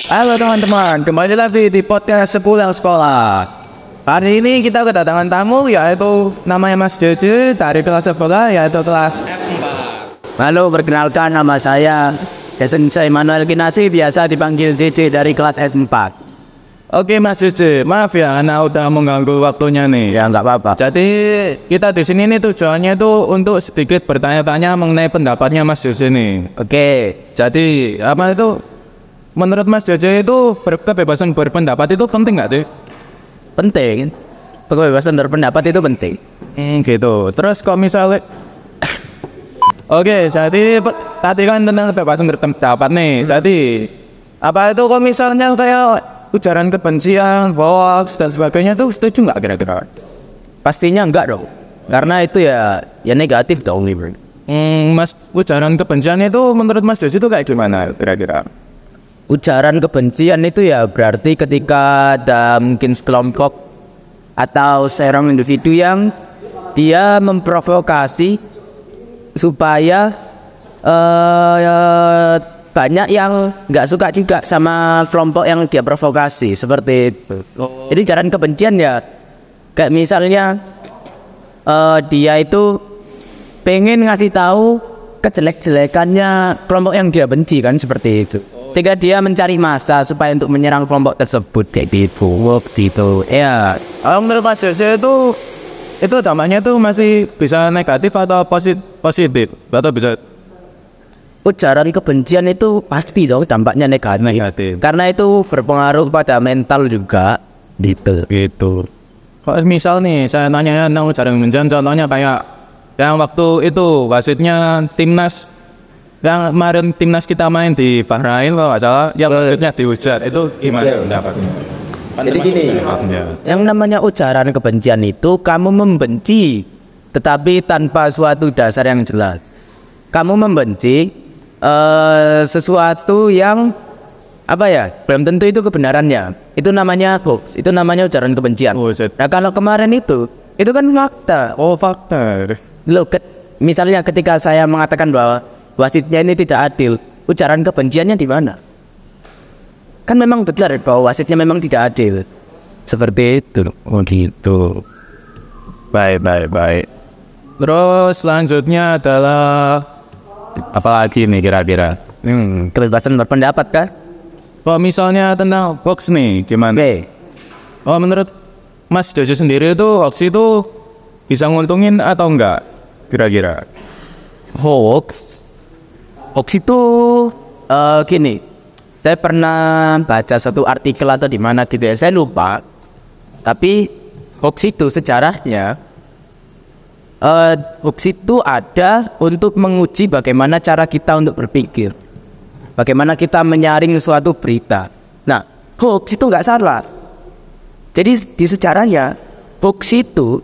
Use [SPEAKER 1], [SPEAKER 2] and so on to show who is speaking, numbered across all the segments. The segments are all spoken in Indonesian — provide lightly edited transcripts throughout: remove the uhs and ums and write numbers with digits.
[SPEAKER 1] Halo teman-teman, kembali lagi di podcast Sepulang Sekolah. Hari ini kita kedatangan tamu yaitu namanya Mas JJ dari kelas sekolah yaitu kelas F4.
[SPEAKER 2] Halo, perkenalkan nama saya Sensei Manuel Kinasi, biasa dipanggil JJ dari kelas F4.
[SPEAKER 1] Oke Mas JJ, maaf ya anak udah mengganggu waktunya nih.
[SPEAKER 2] Ya nggak apa-apa.
[SPEAKER 1] Jadi kita di sini nih tujuannya itu untuk sedikit bertanya-tanya mengenai pendapatnya Mas JJ nih.
[SPEAKER 2] Oke.
[SPEAKER 1] Jadi apa itu? Menurut Mas JJ itu kebebasan berpendapat itu penting nggak sih?
[SPEAKER 2] Penting. Kebebasan berpendapat itu penting.
[SPEAKER 1] Gitu. Terus kok misalnya Oke, jadi tadi kan tentang kebebasan berpendapat nih. Jadi apa itu kok misalnya kayak ujaran kebencian, hoax dan sebagainya itu setuju nggak kira-kira?
[SPEAKER 2] Pastinya enggak dong. Karena itu ya negatif dong, Libre.
[SPEAKER 1] Mas, ujaran kebencian itu menurut Mas JJ itu kayak gimana kira-kira?
[SPEAKER 2] Ujaran kebencian itu ya berarti ketika ada mungkin sekelompok atau seorang individu yang dia memprovokasi supaya banyak yang nggak suka juga sama kelompok yang dia provokasi seperti itu. Jadi ujaran kebencian ya kayak misalnya dia itu pengen ngasih tahu kejelek-jelekannya kelompok yang dia benci kan, seperti itu. Sehingga dia mencari massa supaya untuk menyerang kelompok tersebut kayak gitu. Ya.
[SPEAKER 1] Kalau menurut Mas JJ itu dampaknya tuh masih bisa negatif atau positif atau bisa?
[SPEAKER 2] Ujaran kebencian itu pasti dong dampaknya negatif. Karena itu berpengaruh pada mental juga gitu.
[SPEAKER 1] Kalau misal nih saya nanya tentang ujaran kebencian, contohnya kayak yang waktu itu wasitnya timnas yang kemarin timnas kita main di Bahrain kalau nggak salah, yang wasitnya dihujat, itu gimana pendapatnya?
[SPEAKER 2] Jadi gini, yang namanya ujaran kebencian itu kamu membenci tetapi tanpa suatu dasar yang jelas. Kamu membenci sesuatu yang apa ya, belum tentu itu kebenarannya. Itu namanya hoax, itu namanya ujaran kebencian. Nah kalau kemarin itu kan fakta.
[SPEAKER 1] Fakta.
[SPEAKER 2] Loh, misalnya ketika saya mengatakan bahwa wasitnya ini tidak adil, ujaran kebenciannya di mana? Kan memang benar bahwa wasitnya memang tidak adil. Seperti itu.
[SPEAKER 1] Gitu. Baik. Terus selanjutnya adalah apa lagi nih kira-kira?
[SPEAKER 2] Kebebasan berpendapat kan?
[SPEAKER 1] Kalau misalnya tentang hoax nih gimana? Oh, menurut Mas JJ sendiri itu hoax itu bisa nguntungin atau enggak kira-kira?
[SPEAKER 2] Hoax itu gini, saya pernah baca satu artikel atau di mana gitu ya, saya lupa. Tapi hoax itu sejarahnya hoax itu ada untuk menguji bagaimana cara kita untuk berpikir, bagaimana kita menyaring suatu berita. Nah, hoax itu nggak salah. Jadi di sejarahnya hoax itu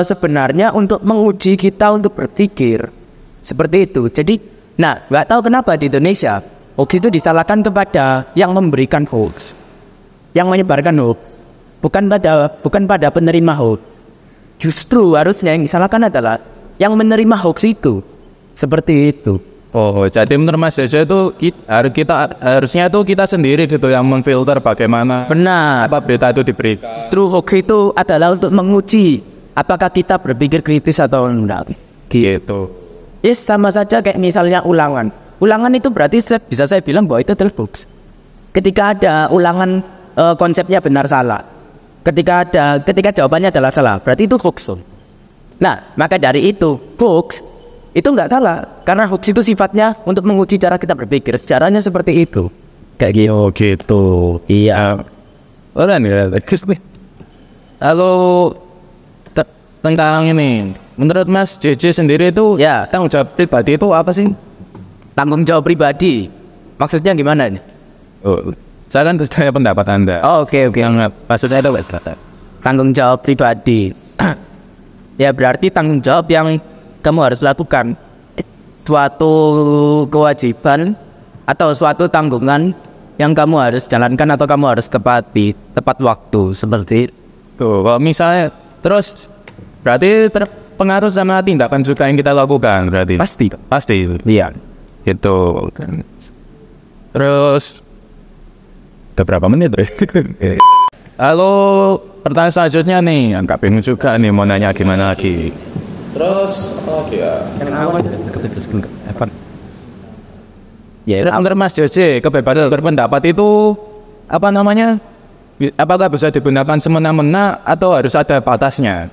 [SPEAKER 2] sebenarnya untuk menguji kita untuk berpikir, seperti itu. Jadi, nah nggak tahu kenapa di Indonesia hoax itu disalahkan kepada yang memberikan hoax, yang menyebarkan hoax, bukan pada penerima hoax. Justru harusnya yang disalahkan adalah yang menerima hoax itu, seperti itu.
[SPEAKER 1] Oh, jadi menurut Mas JJ itu harusnya itu kita sendiri gitu yang memfilter bagaimana apa berita itu diberikan.
[SPEAKER 2] Justru hoax itu adalah untuk menguji apakah kita berpikir kritis atau enggak.
[SPEAKER 1] Gitu.
[SPEAKER 2] Yes, sama saja kayak misalnya ulangan. Ulangan itu berarti bisa saya bilang bahwa itu adalah hoax. Ketika ada ulangan konsepnya benar salah. Ketika jawabannya adalah salah, berarti itu hoax. Nah, maka dari itu hoax itu nggak salah, karena hoax itu sifatnya untuk menguji cara kita berpikir. Sejarahnya seperti itu. Kayak gitu.
[SPEAKER 1] Oh gitu.
[SPEAKER 2] Iya.
[SPEAKER 1] Lalu tentang ini, menurut Mas JJ sendiri itu
[SPEAKER 2] ya,
[SPEAKER 1] tanggung jawab pribadi itu apa sih?
[SPEAKER 2] Tanggung jawab pribadi, maksudnya gimana nih?
[SPEAKER 1] Oh, saya kan bertanya pendapat Anda.
[SPEAKER 2] Oke.
[SPEAKER 1] Yang maksudnya itu
[SPEAKER 2] tanggung jawab pribadi. Ya berarti tanggung jawab yang kamu harus lakukan, suatu kewajiban atau suatu tanggungan yang kamu harus jalankan atau kamu harus tepati tepat waktu, seperti itu.
[SPEAKER 1] Kalau misalnya terus berarti terpengaruh sama tindakan juga yang kita lakukan berarti.
[SPEAKER 2] Pasti.
[SPEAKER 1] Iya. Gitu. Terus udah berapa menit, Bre? Halo, pertanyaan selanjutnya nih, agak bingung juga nih mau nanya gimana lagi. Terus, oke ya. Ya, menurut Mas Joce, kebebasan berpendapat itu apa namanya? Apakah bisa digunakan semena-mena atau harus ada batasnya?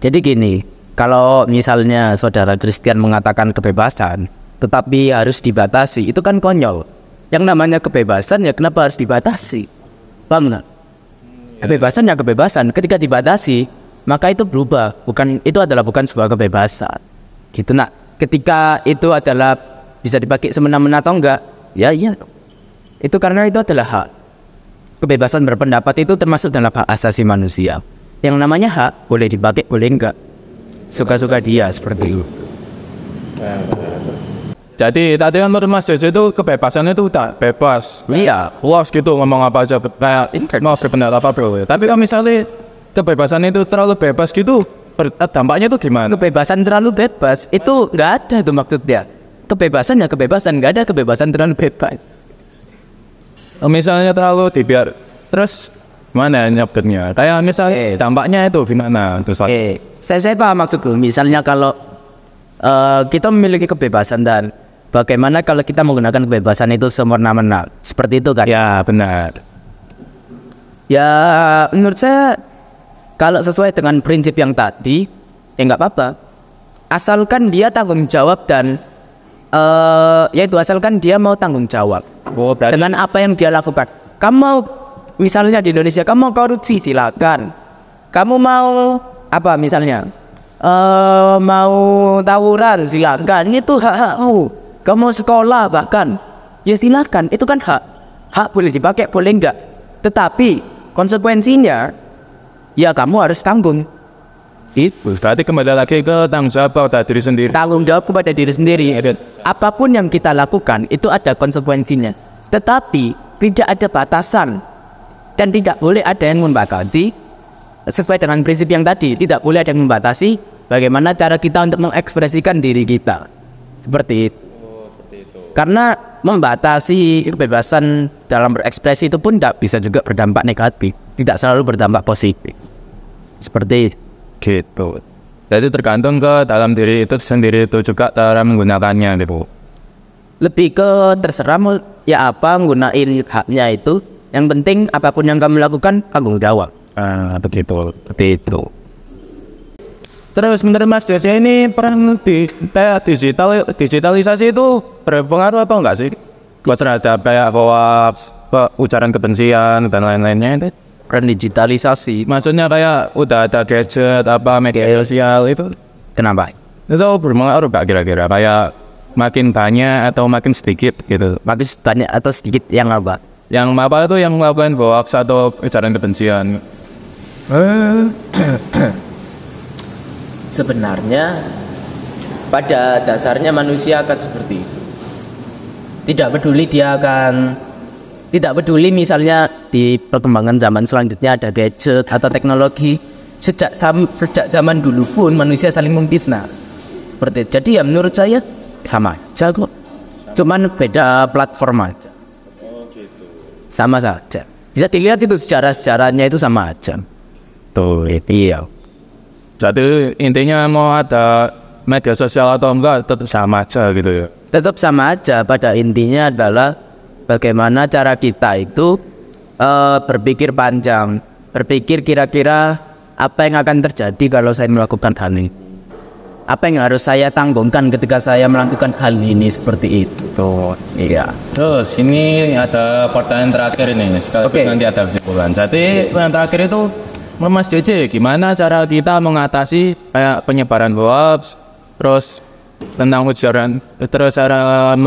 [SPEAKER 2] Jadi gini, kalau misalnya saudara Christian mengatakan kebebasan, tetapi harus dibatasi, itu kan konyol. Yang namanya kebebasan ya kenapa harus dibatasi? Paham nggak? Kebebasan ya kebebasan, ketika dibatasi, maka itu berubah. Itu adalah bukan sebuah kebebasan. Gitu nak. Ketika itu adalah bisa dipakai semena-mena atau enggak? Ya iya. Itu karena itu adalah hak. Kebebasan berpendapat itu termasuk dalam hak asasi manusia. Yang namanya hak boleh dipakai, boleh enggak. Suka-suka dia seperti itu.
[SPEAKER 1] Jadi tadi kan menurut Mas Joce itu kebebasannya itu udah bebas.
[SPEAKER 2] Iya.
[SPEAKER 1] Luas gitu ngomong apa aja kayak mau berpendapat apa bro. Tapi kalau misalnya kebebasan itu terlalu bebas gitu, dampaknya itu gimana?
[SPEAKER 2] Kebebasan terlalu bebas itu nggak ada tuh maksudnya. Kebebasan ya kebebasan, nggak ada kebebasan terlalu bebas.
[SPEAKER 1] Misalnya terlalu dibiar, terus mana nyebutnya? Kayak misalnya dampaknya itu gimana?
[SPEAKER 2] Saya paham maksudku. Misalnya kalau kita memiliki kebebasan dan bagaimana kalau kita menggunakan kebebasan itu semena-mena, seperti itu kan?
[SPEAKER 1] Ya benar.
[SPEAKER 2] Ya menurut saya kalau sesuai dengan prinsip yang tadi, ya nggak apa-apa. Asalkan dia tanggung jawab dan yaitu asalkan dia mau tanggung jawab dengan apa yang dia lakukan. Kamu mau misalnya di Indonesia, kamu mau korupsi silakan. Kamu mau apa misalnya? Mau tawuran silakan. Itu hak-hakmu. Kamu mau sekolah bahkan, ya silakan. Itu kan hak. Hak boleh dipakai, boleh enggak. Tetapi konsekuensinya, ya kamu harus tanggung.
[SPEAKER 1] Itu berarti kembali lagi ke tanggung jawab pada diri sendiri.
[SPEAKER 2] Tanggung jawab kepada diri sendiri. Apapun yang kita lakukan itu ada konsekuensinya. Tetapi tidak ada batasan dan tidak boleh ada yang membatasi. Sesuai dengan prinsip yang tadi, tidak boleh ada yang membatasi bagaimana cara kita untuk mengekspresikan diri kita. Seperti itu. Karena membatasi kebebasan dalam berekspresi itu pun tidak bisa juga berdampak negatif, tidak selalu berdampak positif. Seperti
[SPEAKER 1] gitu. Jadi tergantung ke dalam diri itu sendiri itu juga cara menggunakannya gitu.
[SPEAKER 2] Lebih ke terserah mau ya apa menggunakan haknya itu. Yang penting apapun yang kamu lakukan tanggung jawab.
[SPEAKER 1] Begitu. Terus menurut Mas Joce ini peran digitalisasi itu berpengaruh apa enggak sih buat terhadap kayak hoax, ujaran kebencian dan lain-lainnya?
[SPEAKER 2] Peran digitalisasi,
[SPEAKER 1] maksudnya kayak udah ada gadget apa media sosial itu,
[SPEAKER 2] kenapa?
[SPEAKER 1] Itu berpengaruh gak kira-kira kayak makin banyak atau makin sedikit gitu?
[SPEAKER 2] Makin banyak atau sedikit yang apa?
[SPEAKER 1] Yang apa itu yang melakukan hoax atau ujaran kebencian?
[SPEAKER 2] Sebenarnya pada dasarnya manusia akan seperti itu. Tidak peduli misalnya di perkembangan zaman selanjutnya ada gadget atau teknologi. Sejak zaman dulu pun manusia saling memfitnah. Seperti itu. Jadi ya menurut saya sama aja kok. Cuman beda platform aja. Sama saja. Bisa dilihat itu sejarahnya itu sama aja.
[SPEAKER 1] Tuh,
[SPEAKER 2] iya.
[SPEAKER 1] Jadi intinya mau ada media sosial atau enggak tetap sama aja gitu ya.
[SPEAKER 2] Tetap sama aja, pada intinya adalah bagaimana cara kita itu berpikir panjang, berpikir kira-kira apa yang akan terjadi kalau saya melakukan hal ini, apa yang harus saya tanggungkan ketika saya melakukan hal ini, seperti itu. Tuh, iya.
[SPEAKER 1] Terus ini ada pertanyaan terakhir ini, sekaligus nanti ada kesimpulan. Jadi yang terakhir itu Mas Joce, gimana cara kita mengatasi kayak penyebaran hoax, terus tentang ujaran, terus cara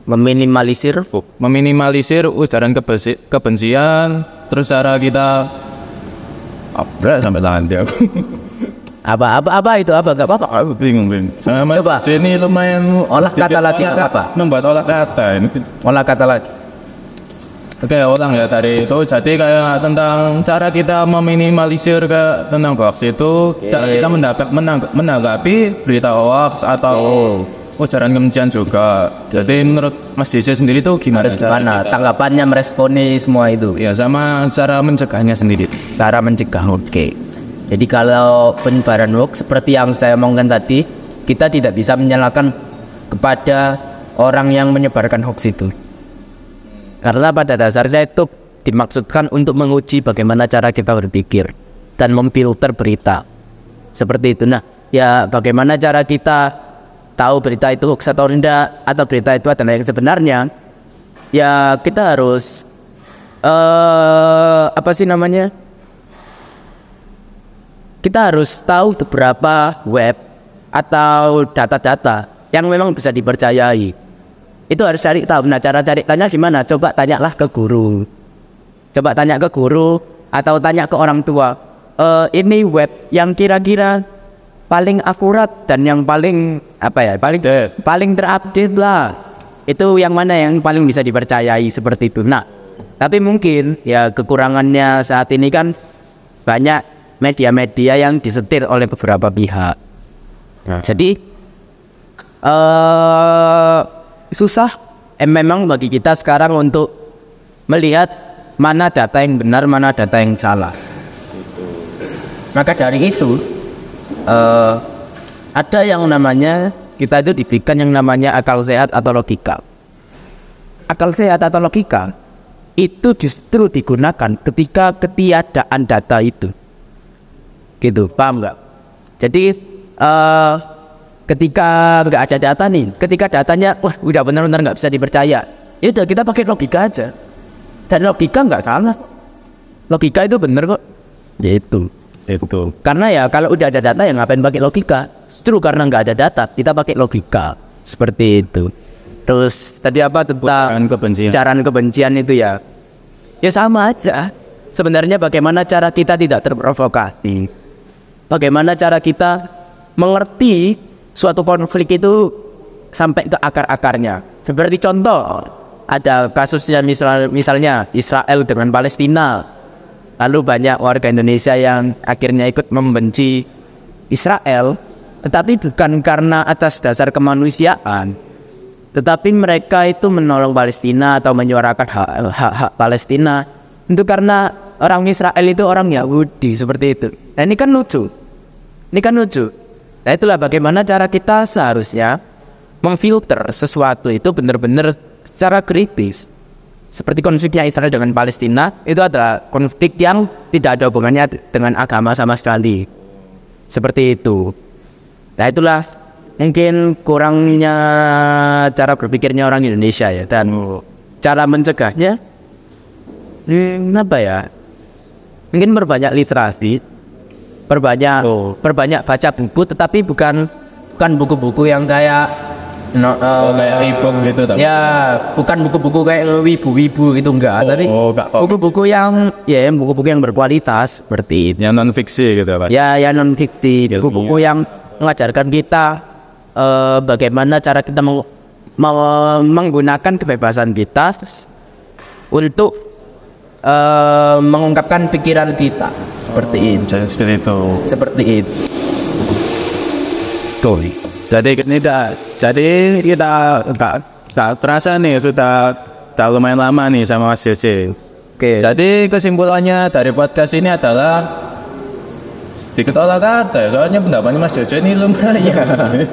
[SPEAKER 1] meminimalisir ujaran kebencian, terus cara kita sampai tangan dia.
[SPEAKER 2] Apa itu nggak apa-apa.
[SPEAKER 1] Aku bingung. Sama Mas Joce ini lumayan
[SPEAKER 2] olah kata lagi apa?
[SPEAKER 1] Membuat olah kata ini.
[SPEAKER 2] Olah kata lagi.
[SPEAKER 1] Oke, ulang ya tadi itu. Jadi kayak tentang cara kita meminimalisir ke tentang hoax itu, cara kita menanggapi berita hoax atau ujaran kebencian juga. Jadi menurut Mas JJ sendiri tuh gimana
[SPEAKER 2] Gimana tanggapannya meresponi semua itu?
[SPEAKER 1] Ya, sama cara mencegahnya sendiri.
[SPEAKER 2] Cara mencegah, oke. Jadi kalau penyebaran hoax seperti yang saya omongkan tadi, kita tidak bisa menyalahkan kepada orang yang menyebarkan hoax itu. Karena pada dasarnya itu dimaksudkan untuk menguji bagaimana cara kita berpikir dan memfilter berita. Seperti itu. Nah, ya bagaimana cara kita tahu berita itu hoax atau tidak, atau berita itu adalah yang sebenarnya, ya kita harus kita harus tahu beberapa web atau data-data yang memang bisa dipercayai. Itu harus cari tahu. Nah, cara cari tanya gimana? Coba tanyalah ke guru. Coba tanya ke guru atau tanya ke orang tua. Ini web yang kira-kira paling akurat dan yang paling paling terupdate lah. Itu yang mana yang paling bisa dipercayai seperti itu. Nah, tapi mungkin ya kekurangannya saat ini kan banyak media-media yang disetir oleh beberapa pihak. Jadi susah memang bagi kita sekarang untuk melihat mana data yang benar, mana data yang salah. Maka dari itu ada yang namanya, kita itu diberikan yang namanya akal sehat atau logika. Akal sehat atau logika itu justru digunakan ketika ketiadaan data itu. Gitu, paham nggak? Jadi ketika nggak ada data nih, ketika datanya udah benar-benar nggak bisa dipercaya, ya udah kita pakai logika aja. Dan logika nggak salah, logika itu bener kok. Itu. Karena ya kalau udah ada data ya ngapain pakai logika? Justru karena nggak ada data kita pakai logika seperti itu. Terus tadi apa tentang ujaran kebencian itu ya sama aja. Sebenarnya bagaimana cara kita tidak terprovokasi, bagaimana cara kita mengerti suatu konflik itu sampai ke akar-akarnya. Seperti contoh, ada kasusnya misalnya Israel dengan Palestina. Lalu banyak warga Indonesia yang akhirnya ikut membenci Israel, tetapi bukan karena atas dasar kemanusiaan, tetapi mereka itu menolong Palestina atau menyuarakan hak Palestina. Itu karena orang Israel itu orang Yahudi, seperti itu. Nah, ini kan lucu. Nah, itulah bagaimana cara kita seharusnya memfilter sesuatu itu benar-benar secara kritis. Seperti konfliknya Israel dengan Palestina, itu adalah konflik yang tidak ada hubungannya dengan agama sama sekali. Seperti itu. Nah, itulah mungkin kurangnya cara berpikirnya orang Indonesia ya. Dan cara mencegahnya apa ya? Mungkin perbanyak literasi, perbanyak baca buku, tetapi bukan buku-buku yang kayak
[SPEAKER 1] kayak e-book gitu tapi.
[SPEAKER 2] Ya, bukan buku-buku kayak wibu-wibu gitu, enggak, tapi buku-buku yang buku-buku yang berkualitas seperti itu.
[SPEAKER 1] Yang non fiksi gitu, Pak.
[SPEAKER 2] Ya, non fiksi, buku-buku yang mengajarkan kita bagaimana cara kita menggunakan kebebasan kita untuk mengungkapkan pikiran kita seperti itu. Seperti itu.
[SPEAKER 1] Jadi kita nggak terasa nih sudah lumayan lama nih sama Mas JJ.
[SPEAKER 2] Oke.
[SPEAKER 1] Jadi kesimpulannya dari podcast ini adalah sedikit olah kata, soalnya pendapatnya Mas JJ ini lumayan.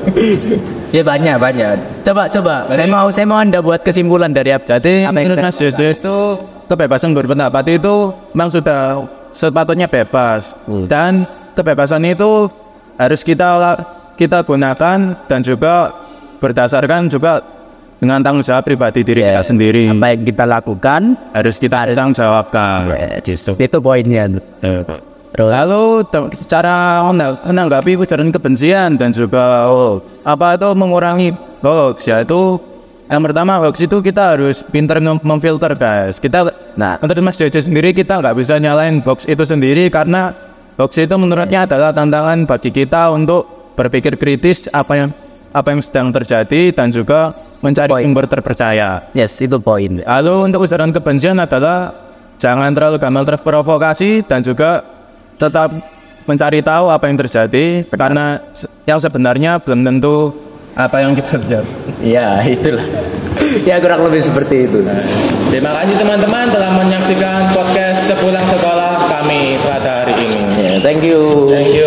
[SPEAKER 2] Ya banyak. Coba. Saya mau Anda buat kesimpulan dari apa?
[SPEAKER 1] Jadi menurut Mas JJ itu kebebasan berpendapat itu memang sudah sepatutnya bebas, dan kebebasan itu harus kita gunakan dan juga berdasarkan juga dengan tanggung jawab pribadi diri kita sendiri.
[SPEAKER 2] Apa yang kita lakukan
[SPEAKER 1] harus kita tanggung jawabkan.
[SPEAKER 2] Itu poinnya.
[SPEAKER 1] Lalu cara menanggapi ujaran kebencian dan juga mengurangi hoax, yaitu yang pertama, hoax itu kita harus pintar memfilter, guys. Menurut Mas JJ sendiri, kita nggak bisa nyalain hoax itu sendiri, karena hoax itu menurutnya adalah tantangan bagi kita untuk berpikir kritis apa apa yang sedang terjadi dan juga mencari sumber terpercaya.
[SPEAKER 2] Yes, itu poin.
[SPEAKER 1] Lalu untuk ujaran kebencian adalah jangan terlalu gampang terprovokasi dan juga tetap mencari tahu apa yang terjadi karena yang sebenarnya belum tentu apa yang kita lihat.
[SPEAKER 2] Ya, itulah. Ya kurang lebih seperti itu.
[SPEAKER 1] Terima kasih teman-teman telah menyaksikan podcast Sepulang Sekolah kami pada hari ini.
[SPEAKER 2] Yeah, thank you.
[SPEAKER 1] Thank you.